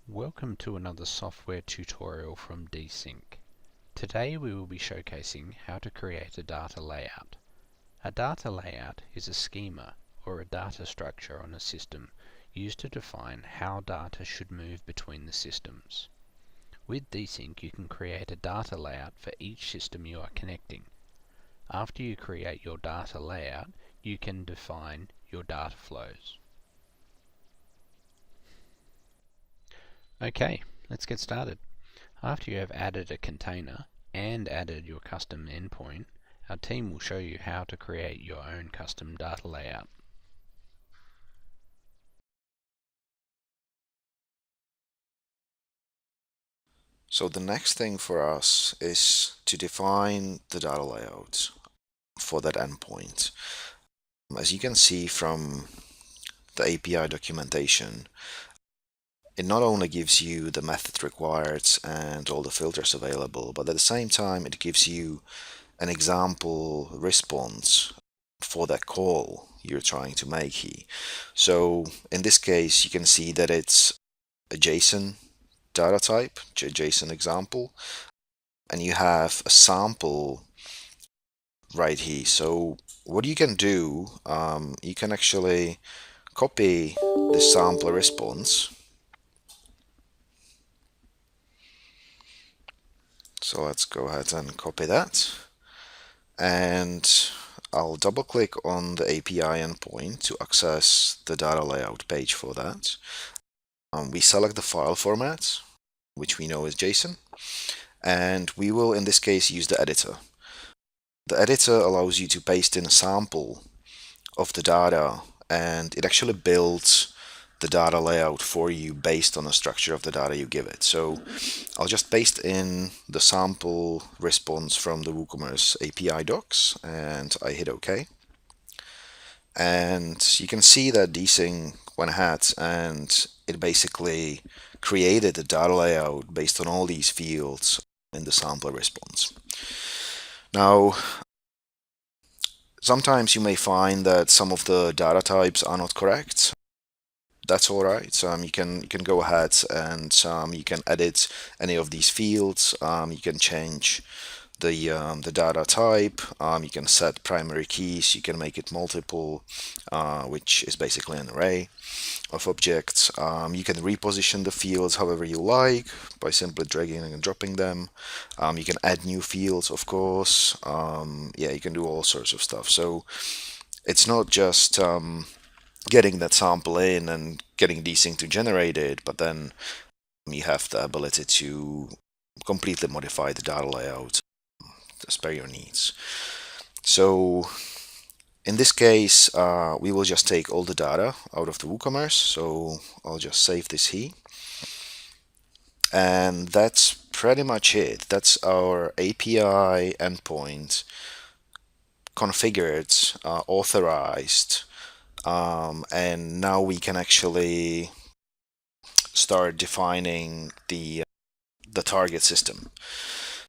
Welcome to another software tutorial from Desync. Today we will be showcasing how to create a data layout. A data layout is a schema or a data structure on a system used to define how data should move between the systems. With Desync you can create a data layout for each system you are connecting. After you create your data layout, you can define your data flows. Okay, let's get started. After you have added a container and added your custom endpoint, our team will show you how to create your own custom data layout. So the next thing for us is to define the data layout for that endpoint. As you can see from the API documentation, it not only gives you the method required and all the filters available, but at the same time it gives you an example response for that call you're trying to make here. So in this case, you can see that it's a JSON data type, JSON example, and you have a sample right here. So what you can do, you can actually copy the sample response. So let's go ahead and copy that. And I'll double click on the API endpoint to access the data layout page for that. We select the file format, which we know is JSON, and we will in this case use the editor. The editor allows you to paste in a sample of the data, and it actually builds the data layout for you based on the structure of the data you give it. So I'll just paste in the sample response from the Woocommerce API docs, and I hit OK. And you can see that Desync went ahead and it basically created a data layout based on all these fields in the sample response. Now, sometimes you may find that some of the data types are not correct. That's all right. You can go ahead and you can edit any of these fields. You can change the data type. You can set primary keys. You can make it multiple, which is basically an array of objects. You can reposition the fields however you like by simply dragging and dropping them. You can add new fields, of course. Yeah, you can do all sorts of stuff. So it's not just getting that sample in and getting Desync to generate it, but then you have the ability to completely modify the data layout as per your needs. So in this case, we will just take all the data out of the Woocommerce. So I'll just save this here. And that's pretty much it. That's our API endpoint configured, authorized, and now we can actually start defining the target system.